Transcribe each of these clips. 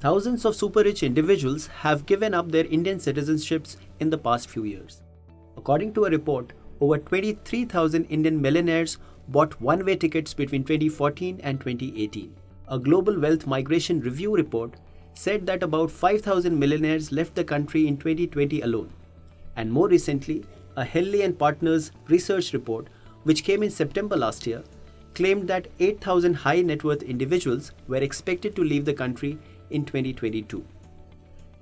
Thousands of super rich individuals have given up their Indian citizenships in the past few years. According to a report, over 23,000 Indian millionaires bought one way tickets between 2014 and 2018. A global wealth migration review report said that about 5,000 millionaires left the country in 2020 alone. And more recently, a Henley and Partners research report, which came in September last year, claimed that 8,000 high net worth individuals were expected to leave the country in 2022.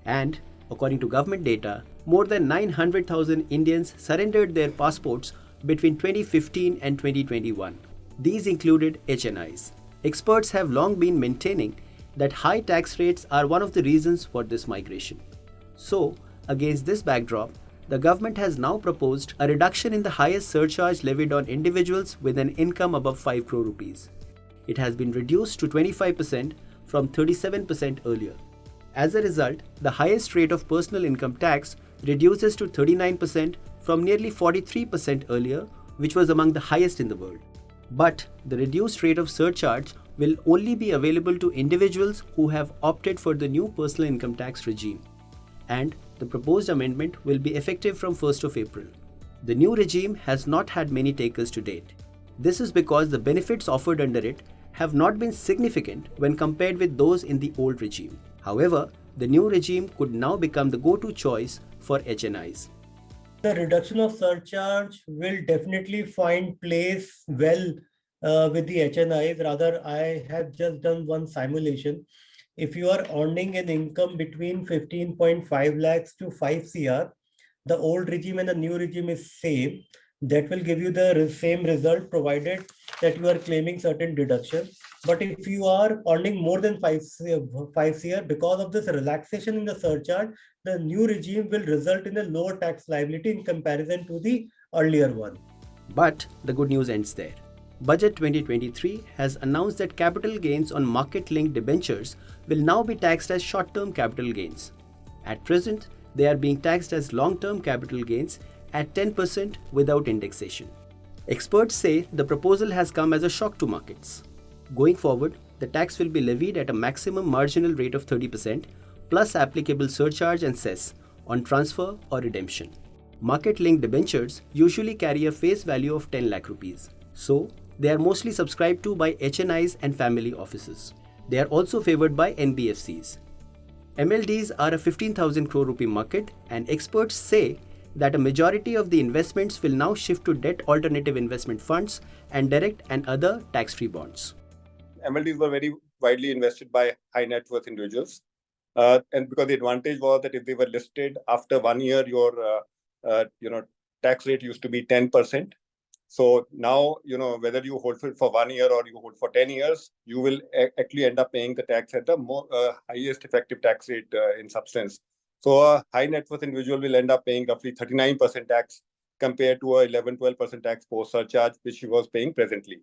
And, according to government data, more than 900,000 Indians surrendered their passports between 2015 and 2021. These included HNIs. Experts have long been maintaining that high tax rates are one of the reasons for this migration. So, against this backdrop, the government has now proposed a reduction in the highest surcharge levied on individuals with an income above 5 crore rupees. It has been reduced to 25% from 37% earlier. As a result, the highest rate of personal income tax reduces to 39% from nearly 43% earlier, which was among the highest in the world. But the reduced rate of surcharge will only be available to individuals who have opted for the new personal income tax regime. And the proposed amendment will be effective from 1st of April. The new regime has not had many takers to date. This is because the benefits offered under it have not been significant when compared with those in the old regime. However, the new regime could now become the go-to choice for HNIs. The reduction of surcharge will definitely find place well with the HNIs. Rather, I have just done one simulation. If you are earning an income between 15.5 lakhs to 5 CR, the old regime and the new regime is same. That will give you the same result provided that you are claiming certain deduction. But if you are earning more than 5 CR, because of this relaxation in the surcharge, the new regime will result in a lower tax liability in comparison to the earlier one. But the good news ends there. Budget 2023 has announced that capital gains on market-linked debentures will now be taxed as short-term capital gains. At present, they are being taxed as long-term capital gains at 10% without indexation. Experts say the proposal has come as a shock to markets. Going forward, the tax will be levied at a maximum marginal rate of 30% plus applicable surcharge and cess on transfer or redemption. Market-linked debentures usually carry a face value of 10 lakh rupees. So, they are mostly subscribed to by HNIs and family offices. They are also favored by NBFCs. MLDs are a 15,000 crore rupee market, and experts say that a majority of the investments will now shift to debt alternative investment funds and direct and other tax-free bonds. MLDs were very widely invested by high net worth individuals. And because the advantage was that if they were listed after 1 year, your tax rate used to be 10%. So now, whether you hold it for 1 year or you hold for 10 years, you will actually end up paying the tax at the highest effective tax rate in substance. So a high net worth individual will end up paying roughly 39% tax compared to a 11-12% tax post surcharge, which he was paying presently.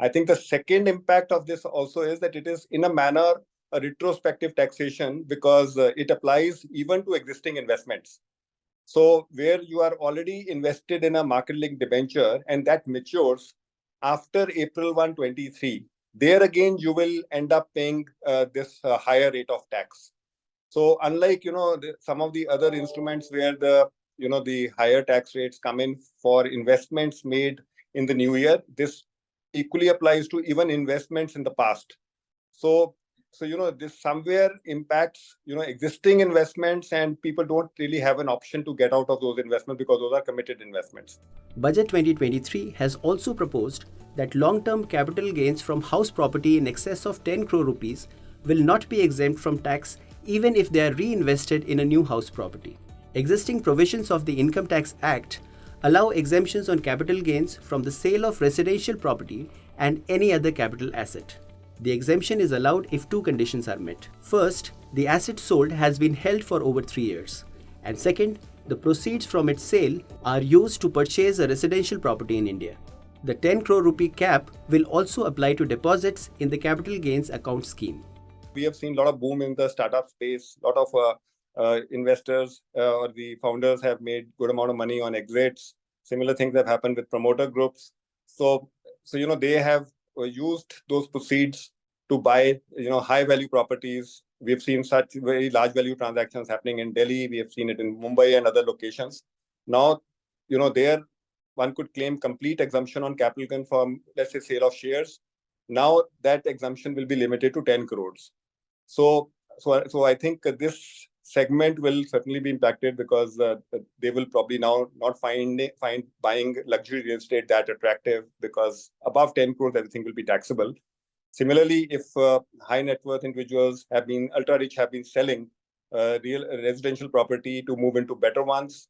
I think the second impact of this also is that it is in a manner a retrospective taxation because it applies even to existing investments. So where you are already invested in a market-linked debenture and that matures after April 1, 2023, there again you will end up paying this higher rate of tax. So unlike some of the other instruments where the higher tax rates come in for investments made in the new year, this equally applies to even investments in the past. So this somewhere impacts existing investments, and people don't really have an option to get out of those investments because those are committed investments. Budget 2023 has also proposed that long-term capital gains from house property in excess of 10 crore rupees will not be exempt from tax even if they are reinvested in a new house property. Existing provisions of the Income Tax Act allow exemptions on capital gains from the sale of residential property and any other capital asset. The exemption is allowed if two conditions are met. First, the asset sold has been held for over 3 years. And second, the proceeds from its sale are used to purchase a residential property in India. The 10 crore rupee cap will also apply to deposits in the capital gains account scheme. We have seen a lot of boom in the startup space. A lot of investors or the founders have made good amount of money on exits. Similar things have happened with promoter groups. So they have used those proceeds to buy high value properties we've seen such very large value transactions happening in Delhi. We have seen it in Mumbai and other locations. Now, there one could claim complete exemption on capital gain from, let's say, sale of shares. Now that exemption will be limited to 10 crores. So I think this segment will certainly be impacted because they will probably now not find buying luxury real estate that attractive, because above 10 crores, everything will be taxable. Similarly, if high net worth individuals ultra rich have been selling real residential property to move into better ones,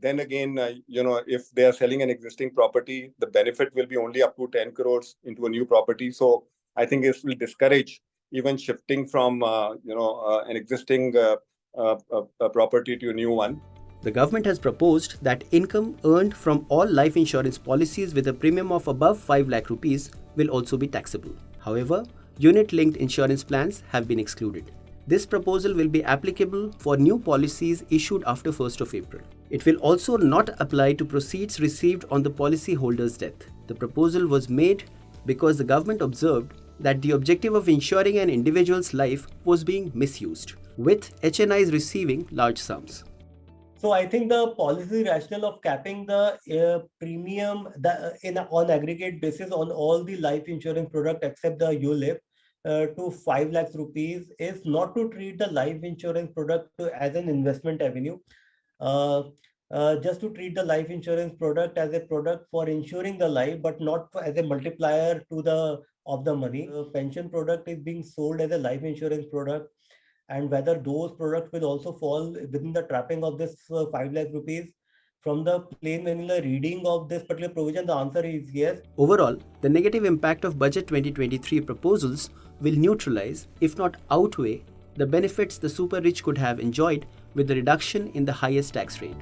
then again, if they are selling an existing property, the benefit will be only up to 10 crores into a new property. So I think this will discourage even shifting from an existing property to a new one. The government has proposed that income earned from all life insurance policies with a premium of above 5 lakh rupees will also be taxable. However, unit-linked insurance plans have been excluded. This proposal will be applicable for new policies issued after 1st of April. It will also not apply to proceeds received on the policyholder's death. The proposal was made because the government observed that the objective of insuring an individual's life was being misused, with HNIs receiving large sums. So I think the policy rationale of capping the premium on aggregate basis on all the life insurance product except the ULIP to 5 lakhs rupees is not to treat the life insurance product as an investment avenue, just to treat the life insurance product as a product for insuring the life, but not as a multiplier of the money. The pension product is being sold as a life insurance product, and whether those products will also fall within the trapping of this 5 lakh rupees. From the plain vanilla reading of this particular provision, the answer is yes. Overall, the negative impact of Budget 2023 proposals will neutralize, if not outweigh, the benefits the super rich could have enjoyed with the reduction in the highest tax rate.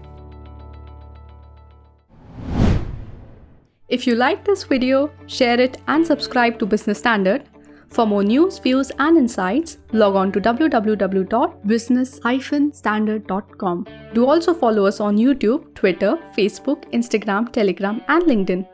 If you like this video, share it and subscribe to Business Standard. For more news, views and insights, log on to www.business-standard.com. Do also follow us on YouTube, Twitter, Facebook, Instagram, Telegram and LinkedIn.